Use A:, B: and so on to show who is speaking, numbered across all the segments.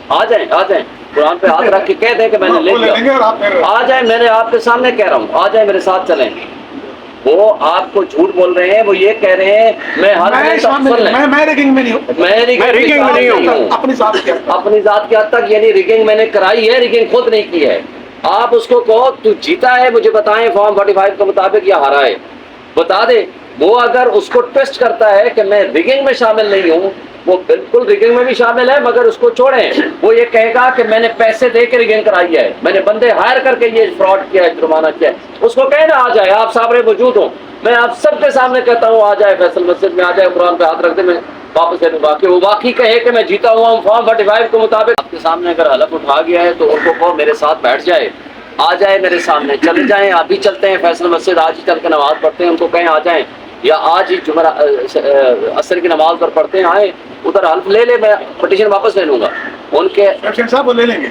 A: آ جائیں قرآن پہ ہاتھ رکھ کے کہہ دیں کہ میں نے لے لیا، آ جائیں، میں نے آپ کے سامنے کہہ رہا ہوں، آ جائیں میرے ساتھ چلیں۔ وہ آپ کو جھوٹ بول رہے ہیں، وہ یہ کہہ رہے ہیں میں
B: ریگنگ میں نہیں ہوں، اپنی
A: ذات کی حد تک، یعنی ریگنگ میں نے کرائی ہے، ریگنگ خود نہیں کی ہے۔ آپ اس کو کہو تو جیتا ہے مجھے بتائیں فارم 45 کے مطابق یا ہارا ہے، بتا دے۔ وہ اگر اس کو ٹیسٹ کرتا ہے کہ میں ریگنگ میں شامل نہیں ہوں، وہ بالکل ریگنگ میں بھی شامل ہے، مگر اس کو چھوڑیں۔ وہ یہ کہے گا کہ میں نے پیسے دے کے ریگنگ کرائی ہے، میں نے بندے ہائر کر کے یہ فراڈ کیا ہے، جرمانہ کیا ہے، اس کو کہے نا آ جائے، آپ سامنے موجود ہوں، میں آپ سب کے سامنے کہتا ہوں آ جائے، فیصل مسجد میں آ جائے، قرآن پہ ہاتھ رکھ دے، میں واپس لے لوں گا کہ وہ واقعی کہے کہ میں جیتا ہوا ہوں فارم 45 کے مطابق۔ آپ کے سامنے اگر حلف اٹھا گیا ہے تو ان کو کہو میرے ساتھ بیٹھ جائے، آ جائے میرے سامنے، چلے جائیں، ابھی چلتے ہیں فیصل مسجد، آج ہی چل کے نماز پڑھتے ہیں، ان کو کہیں آ جائیں، یا آج ہی عصر کی نماز پر پڑھتے ہیں، آئیں ادھر حلف لے لے، میں پٹیشن واپس لے لوں گا ان کے
B: صاحب، وہ لے لیں گے۔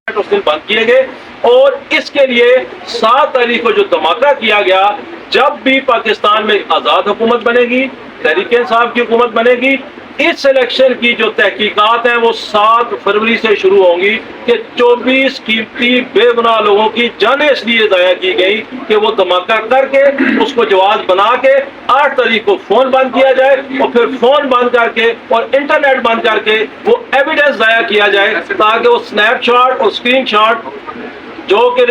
C: اس دن بند کیے گئے، اور اس کے لیے 7 تاریخ کو جو دھماکہ کیا گیا، جب بھی پاکستان میں آزاد حکومت بنے گی، تحریک انصاف کی حکومت بنے گی، اس الیکشن کی جو تحقیقات ہیں وہ 7 فروری سے شروع ہوں گی کہ 24 قیمتی بے گناہ لوگوں کی جانیں اس لیے ضائع کی گئی کہ وہ دھماکہ کر کے اس کو جواز بنا کے 8 تاریخ کو فون بند کیا جائے، اور پھر فون بند کر کے اور انٹرنیٹ بند کر کے وہ ایویڈنس ضائع کیا جائے، تاکہ وہ سنیپ شاٹ اور اسکرین شاٹ جو کہ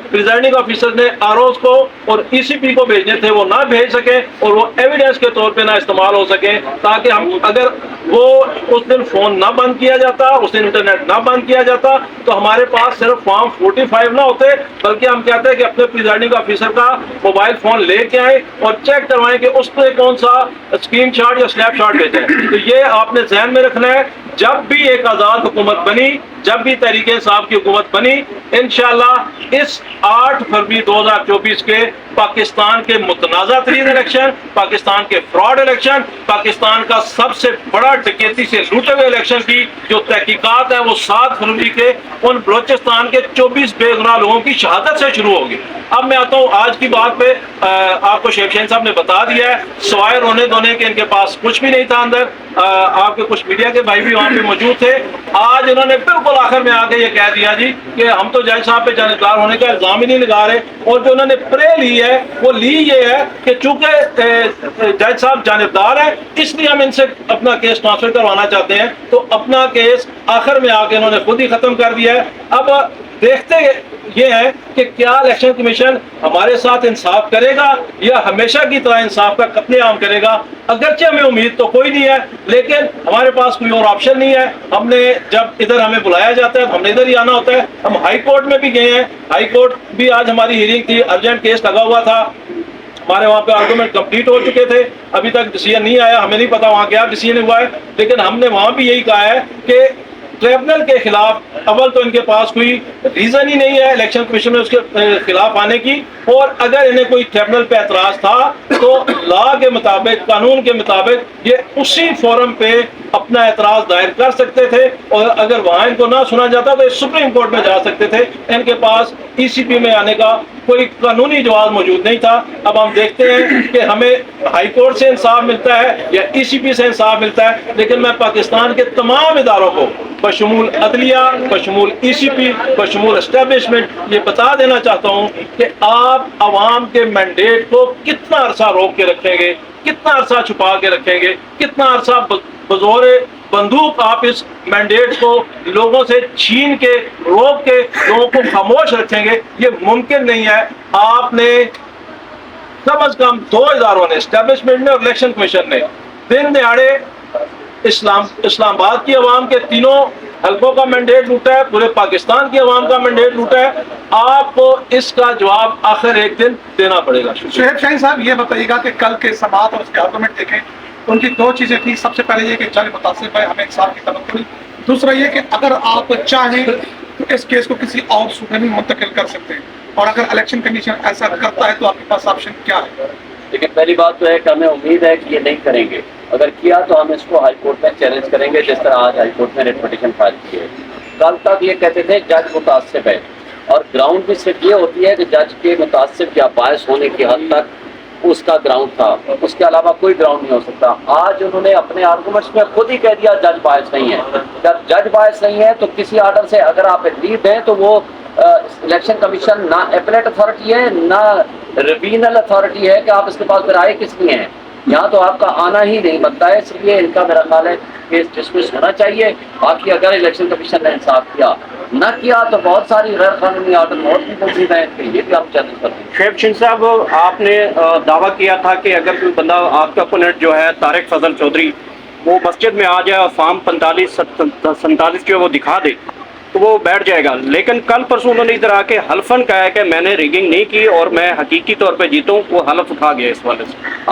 C: پریزائڈنگ آفیسر نے آروز کو اور ای سی پی کو بھیجنے تھے وہ نہ بھیج سکے، اور وہ ایویڈنس کے طور پہ نہ استعمال ہو سکے، تاکہ ہم اگر وہ اس دن فون نہ بند کیا جاتا، اس دن انٹرنیٹ نہ بند کیا جاتا، تو ہمارے پاس صرف فارم 45 نہ ہوتے، بلکہ ہم کہتے ہیں کہ اپنے پریزائڈنگ آفیسر کا موبائل فون لے کے آئیں اور چیک کروائیں کہ اس پہ کون سا اسکرین شاٹ یا سنیپ شاٹ بھیجیں۔ تو یہ آپ نے ذہن میں رکھنا ہے، جب بھی ایک آزاد حکومت بنی، جب بھی تحریک انصاف کی حکومت بنی، انشاءاللہ اس 8 فروری 2024 کے پاکستان کے متنازع ترین الیکشن، پاکستان کے فراڈ الیکشن، پاکستان کا سب سے بڑا ڈکیتی سے لوٹے ہوئے الیکشن کی جو تحقیقات ہیں وہ 7 فروری کے ان بلوچستان کے 24 بے گناہ لوگوں کی شہادت سے شروع ہوگی۔ اب میں آتا ہوں آج کی بات پہ، آپ کو شیخ شہین صاحب نے بتا دیا ہے، سوائے رونے دھونے کے ان کے پاس کچھ بھی نہیں تھا اندر۔ آپ کے کچھ میڈیا کے بھائی بھی وہاں پہ موجود تھے، آج انہوں نے بالکل آخر میں آ کے یہ کہہ دیا جی کہ ہم تو جج صاحب پہ جانبدار ہونے کا الزام ہی نہیں لگا رہے، اور جو انہوں نے پرے لی ہے وہ لی یہ ہے کہ چونکہ جج صاحب جانبدار ہیں اس لیے ہم ان سے اپنا کیس ٹرانسفر کروانا چاہتے ہیں، تو اپنا کیس آخر میں آ کے انہوں نے خود ہی ختم کر دیا ہے۔ اب دیکھتے یہ ہے کہ کیا الیکشن کمیشن ہمارے ساتھ انصاف کرے گا یا ہمیشہ کی طرح انصاف کا قتل عام کرے گا۔ اگرچہ ہمیں امید تو کوئی نہیں ہے، لیکن ہمارے پاس کوئی اور آپشن نہیں ہے۔ ہم نے جب ادھر ہمیں بلایا جاتا ہے تو ہم نے ادھر ہی آنا ہوتا ہے۔ ہم ہائی کورٹ میں بھی گئے ہیں، ہائی کورٹ بھی آج ہماری ہیئرنگ تھی، ارجنٹ کیس لگا ہوا تھا، ہمارے وہاں پہ آرگومنٹ کمپلیٹ ہو چکے تھے، ابھی تک ڈیسیژن نہیں آیا، ہمیں نہیں پتا وہاں کیا ڈیسیژن ہوا ہے، لیکن ہم نے وہاں بھی یہی کہا ہے کہ ٹریبونل کے خلاف اول تو ان کے پاس کوئی ریزن ہی نہیں ہے الیکشن کمیشن میں اس کے خلاف آنے کی، اور اگر انہیں کوئی ٹریبونل پہ اعتراض تھا تو لا کے مطابق، قانون کے مطابق یہ اسی فورم پہ اپنا اعتراض دائر کر سکتے تھے، اور اگر وہاں ان کو نہ سنا جاتا تو سپریم کورٹ میں جا سکتے تھے۔ ان کے پاس ای سی پی میں آنے کا کوئی قانونی جواز موجود نہیں تھا۔ اب ہم دیکھتے ہیں کہ ہمیں ہائی کورٹ سے انصاف ملتا ہے یا ای سی پی سے انصاف ملتا ہے، لیکن میں پاکستان کے تمام اداروں کو بشمول عدلیہ، بشمول ای سی پی، بشمول اسٹیبلشمنٹ یہ بتا دینا چاہتا ہوں کہ آپ عوام کے مینڈیٹ کو کتنا عرصہ روک کے رکھیں گے، کتنا عرصہ چھپا کے رکھیں گے، کتنا عرصہ بزور بندوق آپ اس مینڈیٹ کو لوگوں سے چھین کے، روک کے لوگوں کو خاموش رکھیں گے، یہ ممکن نہیں ہے۔ آپ نے کم از کم 2 اداروں نے، اسٹیبلشمنٹ نے اور الیکشن کمیشن نے، دن دہاڑے اسلام آباد کی عوام کے 3 حلقوں کا مینڈیٹ لوٹا ہے، پورے پاکستان کی عوام کا مینڈیٹ لوٹا ہے۔ آپ کو اس کا جواب آخر ایک دن دینا پڑے گا۔
B: شعیب شاہین صاحب یہ بتائیے گا کہ کل کے سماعت اور اس کے آرگومنٹ دیکھیں، ان کی 2 چیزیں تھیں، سب سے پہلے یہ کہ جج متاثر ہے، ہمیں انصاف کی توقع نہیں، دوسرا یہ کہ اگر آپ چاہیں تو اس کیس کو کسی اور صوبے میں منتقل کر سکتے ہیں، اور اگر الیکشن کمیشن ایسا کرتا ہے تو آپ کے پاس آپشن کیا ہے؟
A: لیکن پہلی بات تو ہے کہ ہمیں امید ہے کہ یہ نہیں کریں گے، اگر کیا تو ہم اس کو ہائی کورٹ میں چیلنج کریں گے، جس طرح آج ہائی کورٹ میں ریٹ پٹیشن فائل کی ہے۔ کل تک یہ کہتے تھے جج متعصب ہے، اور گراؤنڈ بھی صرف یہ ہوتی ہے کہ جج کے متعصب یا باعث ہونے کی حد تک اس کا گراؤنڈ تھا، اس کے علاوہ کوئی گراؤنڈ نہیں ہو سکتا۔ آج انہوں نے اپنے آرگومنٹس میں خود ہی کہہ دیا جج باعث نہیں ہے۔ جب جج باعث نہیں ہے تو کسی آرڈر سے اگر آپ اگریڈ ہیں تو وہ الیکشن کمیشن نہ اپلیٹ اتھارٹی ہے نہ ریوینل اتھارٹی ہے کہ آپ اس کے پاس پھر آئے کس لیے ہیں۔ یہاں تو آپ کا آنا ہی نہیں بنتا ہے، اس لیے ان کا میرا خیال ہے کیس ڈسمس ہونا چاہیے۔ باقی اگر الیکشن کمیشن نے انصاف کیا نہ کیا تو بہت ساری غیر قانونی آرڈر اور بھی موجود ہیں کہ یہ بھی آپ چیلنج کرتے ہیں۔
D: شعیب شند صاحب، آپ نے دعویٰ کیا تھا کہ اگر کوئی بندہ آپ کا اپوننٹ جو ہے طارق فضل چودھری وہ مسجد میں آ جائے اور فارم 45-47 جو ہے وہ دکھا دے تو وہ بیٹھ جائے گا، لیکن کل پرسوں انہوں نے ادھر آ کے حلفاً کہا ہے کہ میں نے ریگنگ نہیں کی اور میں حقیقی طور پہ جیتا ہوں، وہ حلف اٹھا گیا اس والے سے۔